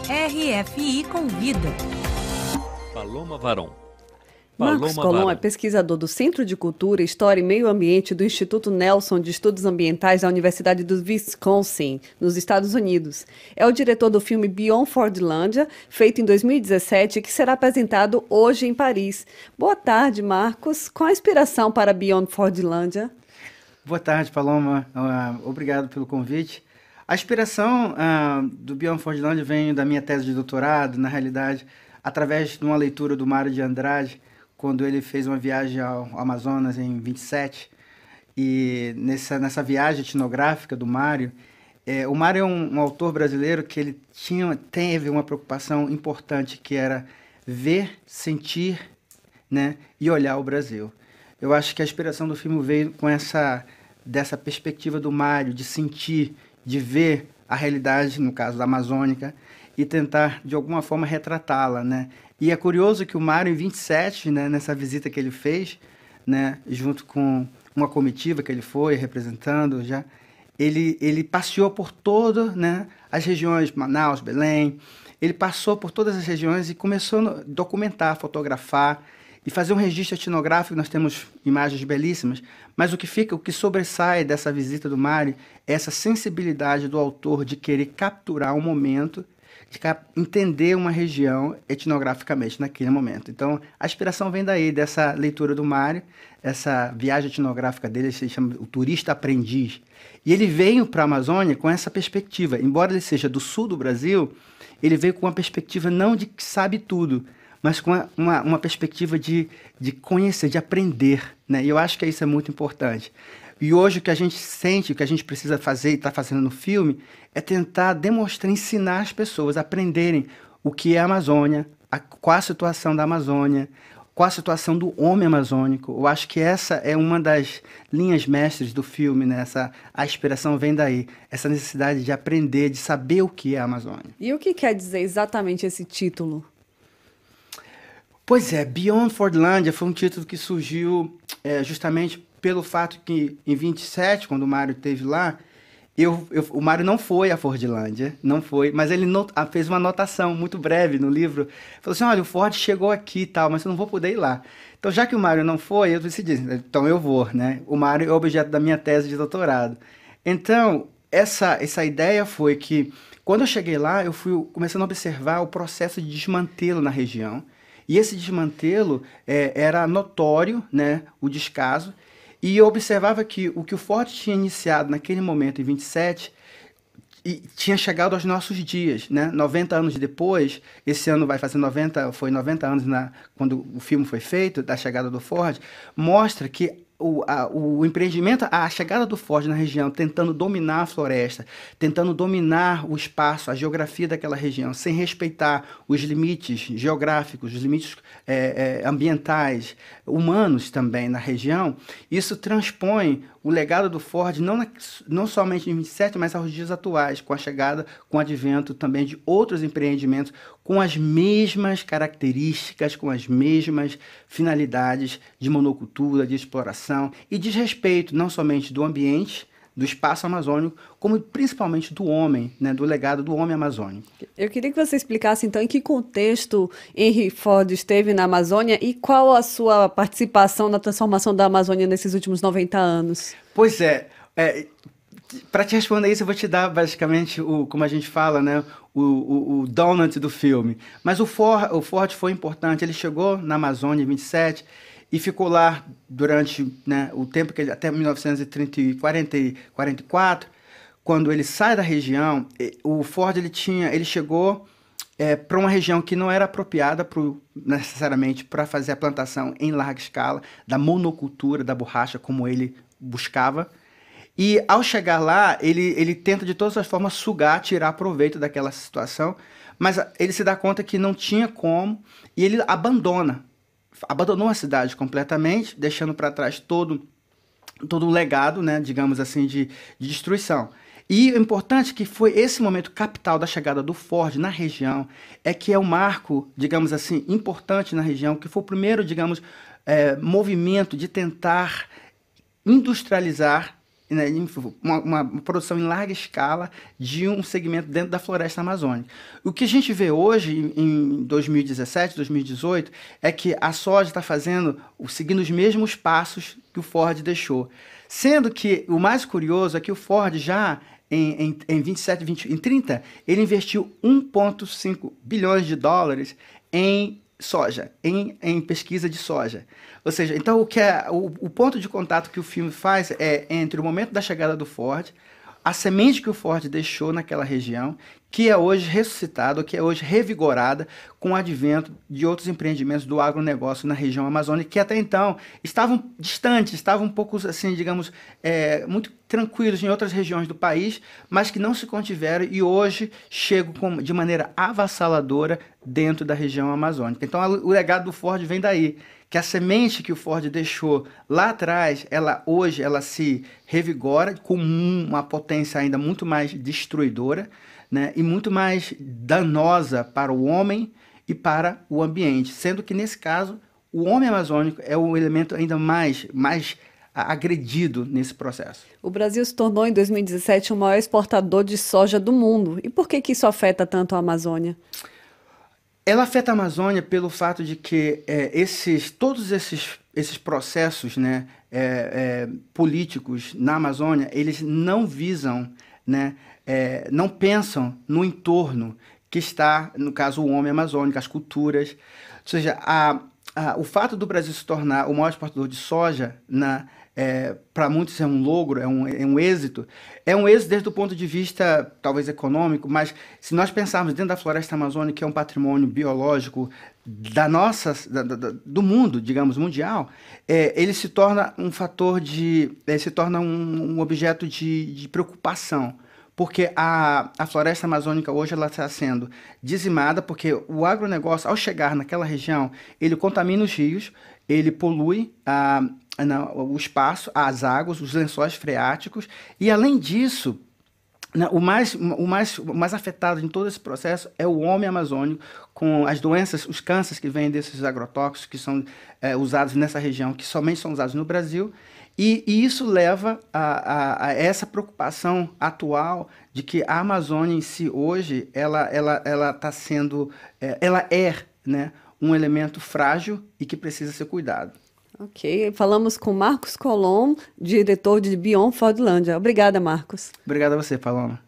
RFI Convida. Paloma Varon. Marcos Colom é pesquisador do Centro de Cultura, História e Meio Ambiente do Instituto Nelson de Estudos Ambientais da Universidade do Wisconsin, nos Estados Unidos. É o diretor do filme Beyond Fordlândia, feito em 2017, que será apresentado hoje em Paris. Boa tarde, Marcos. Qual a inspiração para Beyond Fordlândia? Boa tarde, Paloma. Obrigado pelo convite. A inspiração do Beyond Fordlândia vem da minha tese de doutorado, na realidade, através de uma leitura do Mário de Andrade, quando ele fez uma viagem ao Amazonas em 27, e nessa viagem etnográfica do Mário, o Mário é um autor brasileiro que ele teve uma preocupação importante, que era ver, sentir, né, e olhar o Brasil. Eu acho que a inspiração do filme veio com dessa perspectiva do Mário, de sentir, de ver a realidade, no caso da Amazônica, e tentar, de alguma forma, retratá-la, né? E é curioso que o Mário, em 27, né, nessa visita que ele fez, né, junto com uma comitiva que ele foi representando, ele passeou por todas, né, as regiões, Manaus, Belém, ele passou por todas as regiões e começou a documentar, fotografar e fazer um registro etnográfico. Nós temos imagens belíssimas, mas o que sobressai dessa visita do Mário é essa sensibilidade do autor de querer capturar um momento, de entender uma região etnograficamente naquele momento. Então, a inspiração vem daí, dessa leitura do Mário, essa viagem etnográfica dele, se chama o turista aprendiz. E ele veio para a Amazônia com essa perspectiva. Embora ele seja do sul do Brasil, ele veio com uma perspectiva não de que sabe tudo, mas com uma perspectiva de conhecer, de aprender, né? E eu acho que isso é muito importante. E hoje o que a gente sente, o que a gente precisa fazer e está fazendo no filme, é tentar demonstrar, ensinar as pessoas a aprenderem o que é a Amazônia, qual a situação da Amazônia, qual a situação do homem amazônico. Eu acho que essa é uma das linhas mestres do filme, né? A inspiração vem daí, essa necessidade de aprender, de saber o que é a Amazônia. E o que quer dizer exatamente esse título? Pois é, Beyond Fordlândia foi um título que surgiu justamente pelo fato que, em 27, quando o Mário esteve lá, o Mário não foi a Fordlândia, não foi, mas ele fez uma anotação muito breve no livro. Falou assim, olha, o Ford chegou aqui e tal, mas eu não vou poder ir lá. Então, já que o Mário não foi, eu decidi, então eu vou, né? O Mário é o objeto da minha tese de doutorado. Então, essa ideia foi que, quando eu cheguei lá, eu fui começando a observar o processo de desmantelo na região. E esse desmantelo era notório, né, o descaso, e eu observava que o Ford tinha iniciado naquele momento, em 27, e tinha chegado aos nossos dias, né? 90 anos depois, esse ano vai fazer 90 anos quando o filme foi feito, da chegada do Ford, mostra que o empreendimento, a chegada do Ford na região, tentando dominar a floresta, tentando dominar o espaço, a geografia daquela região, sem respeitar os limites geográficos, os limites ambientais, humanos também na região, isso transpõe o legado do Ford não somente em 27, mas aos dias atuais, com a chegada, com o advento também de outros empreendimentos com as mesmas características, com as mesmas finalidades de monocultura, de exploração e desrespeito não somente do ambiente, do espaço amazônico, como principalmente do homem, né, do legado do homem amazônico. Eu queria que você explicasse, então, em que contexto Henry Ford esteve na Amazônia e qual a sua participação na transformação da Amazônia nesses últimos 90 anos. Pois para te responder isso, eu vou te dar, basicamente, como a gente fala, né, o donut do filme. Mas o Ford foi importante, ele chegou na Amazônia em 27 e ficou lá durante, né, o tempo que até 1944, quando ele sai da região. O Ford ele chegou para uma região que não era apropriada necessariamente para fazer a plantação em larga escala da monocultura da borracha, como ele buscava. E ao chegar lá, ele tenta de todas as formas tirar proveito daquela situação, mas ele se dá conta que não tinha como e ele abandonou a cidade completamente, deixando para trás todo um legado, né, digamos assim, de destruição. E o importante que foi esse momento capital da chegada do Ford na região, que é um marco, digamos assim, importante na região, que foi o primeiro, digamos, movimento de tentar industrializar né, uma produção em larga escala de um segmento dentro da floresta amazônica. O que a gente vê hoje, em 2017, 2018, é que a soja está seguindo os mesmos passos que o Ford deixou. Sendo que o mais curioso é que o Ford já em 27, 20, em 30, ele investiu 1,5 bilhões de dólares em soja, em pesquisa de soja. Ou seja, então o ponto de contato que o filme faz é entre o momento da chegada do Ford, a semente que o Ford deixou naquela região, que é hoje ressuscitada, que é hoje revigorada com o advento de outros empreendimentos do agronegócio na região amazônica, que até então estavam distantes, estavam um pouco, assim, digamos, muito tranquilos em outras regiões do país, mas que não se contiveram e hoje chegam de maneira avassaladora dentro da região amazônica. Então, o legado do Ford vem daí, que a semente que o Ford deixou lá atrás, hoje ela se revigora com uma potência ainda muito mais destruidora, né, e muito mais danosa para o homem e para o ambiente, sendo que, nesse caso, o homem amazônico é o elemento ainda mais agredido nesse processo. O Brasil se tornou, em 2017, o maior exportador de soja do mundo. E por que isso afeta tanto a Amazônia? Ela afeta a Amazônia pelo fato de que todos esses processos, né, políticos na Amazônia, eles não visam, né, não pensam no entorno que está, no caso, o homem amazônico, as culturas. Ou seja, o fato do Brasil se tornar o maior exportador de soja, para muitos é um logro, é um êxito. É um êxito desde o ponto de vista, talvez, econômico, mas se nós pensarmos dentro da floresta amazônica, que é um patrimônio biológico do mundo, digamos, mundial, ele se torna um fator se torna um objeto de preocupação. Porque a floresta amazônica hoje ela está sendo dizimada, porque o agronegócio, ao chegar naquela região, ele contamina os rios, ele polui o espaço, as águas, os lençóis freáticos, e além disso, o mais afetado em todo esse processo é o homem amazônico, com as doenças, os cânceres que vêm desses agrotóxicos que são usados nessa região, que somente são usados no Brasil. E isso leva a essa preocupação atual de que a Amazônia em si hoje ela está sendo, né, um elemento frágil e que precisa ser cuidado. Ok, falamos com Marcos Colom, diretor de Beyond Fordlândia. Obrigada, Marcos. Obrigado a você, Paloma.